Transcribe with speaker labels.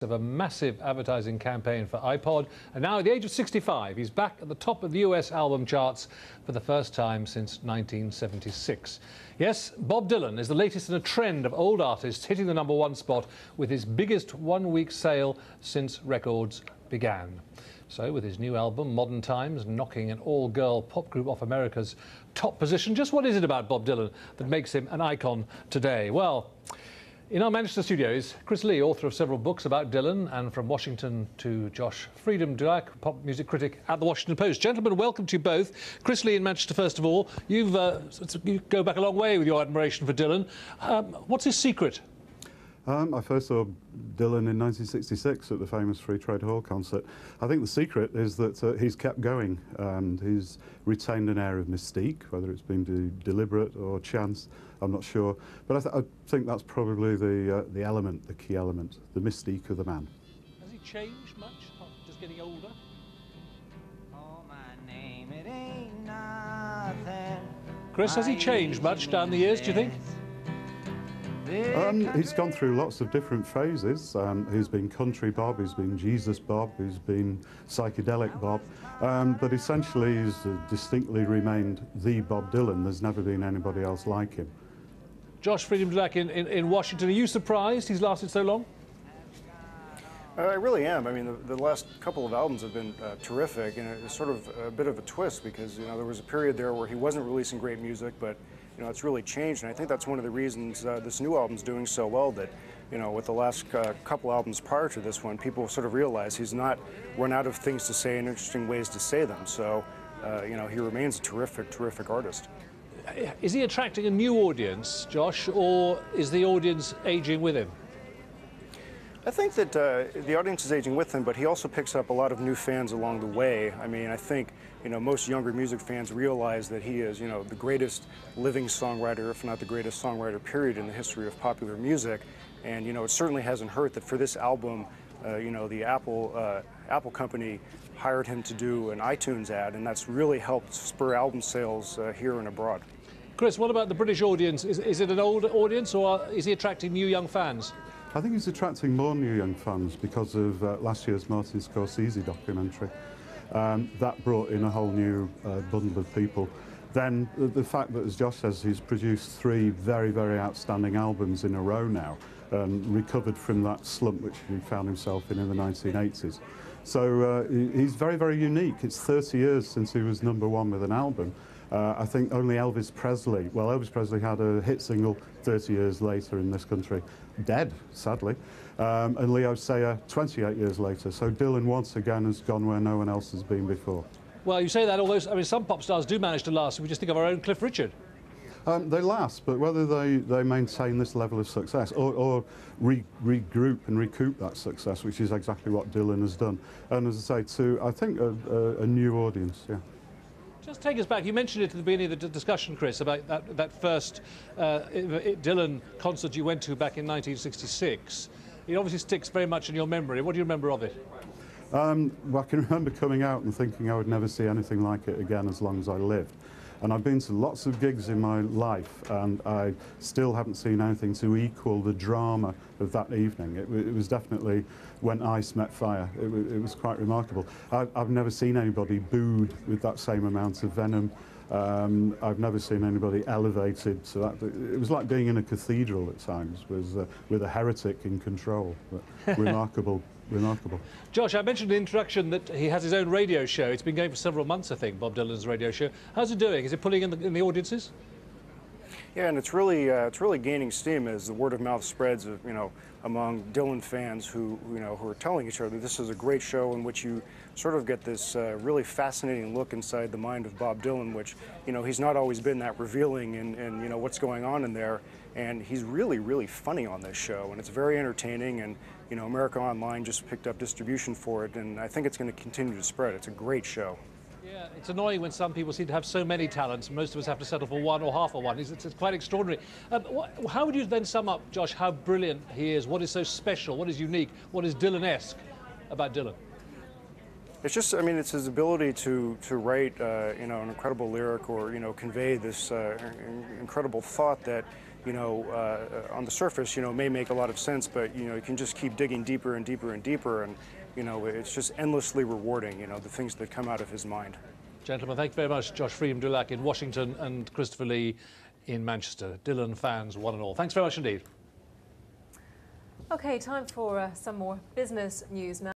Speaker 1: of a massive advertising campaign for iPod, and now at the age of 65 he's back at the top of the US album charts for the first time since 1976. Yes, Bob Dylan is the latest in a trend of old artists hitting the #1 spot with his biggest one-week sale since records began. So with his new album, Modern Times, knocking an all-girl pop group off America's top position, just what is it about Bob Dylan that makes him an icon today? Well, in our Manchester studios, Chris Lee, author of several books about Dylan, and from Washington to Josh Freedom-Dulac, pop music critic at The Washington Post. Gentlemen, welcome to you both. Chris Lee in Manchester, first of all. You go back a long way with your admiration for Dylan. What's his secret?
Speaker 2: I first saw Dylan in 1966 at the famous Free Trade Hall concert. I think the secret is that he's kept going and he's retained an air of mystique, whether it's been deliberate or chance, I'm not sure. But I think that's probably the element, the key element, the mystique of the man.
Speaker 1: Has he changed much, just getting older?
Speaker 3: Oh, my name, it ain't nothing.
Speaker 1: Chris, has he changed much down the years, do you think?
Speaker 2: He's gone through lots of different phases. He's been country Bob, he's been Jesus Bob, he's been psychedelic Bob, but essentially he's distinctly remained the Bob Dylan. There's never been anybody else like him.
Speaker 1: Josh Freedom-Dulac in Washington, are you surprised he's lasted so long?
Speaker 4: I really am. I mean, the last couple of albums have been terrific, and it's sort of a bit of a twist because, you know, there was a period there where he wasn't releasing great music, but you know, it's really changed, and I think that's one of the reasons this new album's doing so well, that, you know, with the last couple albums prior to this one, people sort of realize he's not run out of things to say and interesting ways to say them. So, you know, he remains a terrific, terrific artist.
Speaker 1: Is he attracting a new audience, Josh, or is the audience aging with him?
Speaker 4: I think that the audience is aging with him, but he also picks up a lot of new fans along the way. I mean, I think, you know, most younger music fans realize that he is, you know, the greatest living songwriter, if not the greatest songwriter, period, in the history of popular music. And, you know, it certainly hasn't hurt that for this album, you know, the Apple company hired him to do an iTunes ad, and that's really helped spur album sales here and abroad.
Speaker 1: Chris, what about the British audience? Is it an old audience, or is he attracting new young fans?
Speaker 2: I think he's attracting more new young fans because of last year's Martin Scorsese documentary. That brought in a whole new bundle of people. Then the fact that, as Josh says, he's produced 3 very, very outstanding albums in a row now, and recovered from that slump which he found himself in the 1980s. So he's very, very unique. It's 30 years since he was #1 with an album. I think only Elvis Presley, well, Elvis Presley had a hit single 30 years later in this country, dead, sadly, and Leo Sayer 28 years later. So Dylan once again has gone where no one else has been before.
Speaker 1: Well, you say that, although, I mean, some pop stars do manage to last. We just think of our own Cliff Richard.
Speaker 2: They last, but whether they maintain this level of success or regroup and recoup that success, which is exactly what Dylan has done. And as I say, to, I think, a new audience, yeah.
Speaker 1: Just take us back. You mentioned it at the beginning of the discussion, Chris, about that first Dylan concert you went to back in 1966. It obviously sticks very much in your memory. What do you remember of it?
Speaker 2: Well, I can remember coming out and thinking I would never see anything like it again as long as I lived. And I've been to lots of gigs in my life, and I still haven't seen anything to equal the drama of that evening. It was definitely when ice met fire. It was quite remarkable. I've never seen anybody booed with that same amount of venom. I've never seen anybody elevated to that. It was like being in a cathedral at times, with a heretic in control. But remarkable. Remarkable.
Speaker 1: Josh, I mentioned in the introduction that he has his own radio show. It's been going for several months, I think, Bob Dylan's radio show. How's it doing? Is it pulling in the audiences?
Speaker 4: Yeah, and it's really gaining steam as the word of mouth spreads, you know, among Dylan fans who are telling each other this is a great show in which you sort of get this really fascinating look inside the mind of Bob Dylan, which, you know, he's not always been that revealing in you know, what's going on in there, and he's really, really funny on this show, and it's very entertaining, and, you know, America Online just picked up distribution for it, and I think it's going to continue to spread. It's a great show.
Speaker 1: Yeah, it's annoying when some people seem to have so many talents. Most of us have to settle for one or half of one. It's quite extraordinary. How would you then sum up, Josh, how brilliant he is? What is so special? What is unique? What is Dylan-esque about Dylan?
Speaker 4: It's just, I mean, it's his ability to write, you know, an incredible lyric, or, you know, convey this incredible thought that, you know, on the surface, you know, may make a lot of sense, but, you know, you can just keep digging deeper and deeper and deeper, and, you know, it's just endlessly rewarding, you know, the things that come out of his mind.
Speaker 1: Gentlemen, thank you very much. Josh Freedom-Dulac in Washington and Christopher Lee in Manchester. Dylan fans, one and all. Thanks very much indeed.
Speaker 5: OK, time for some more business news now.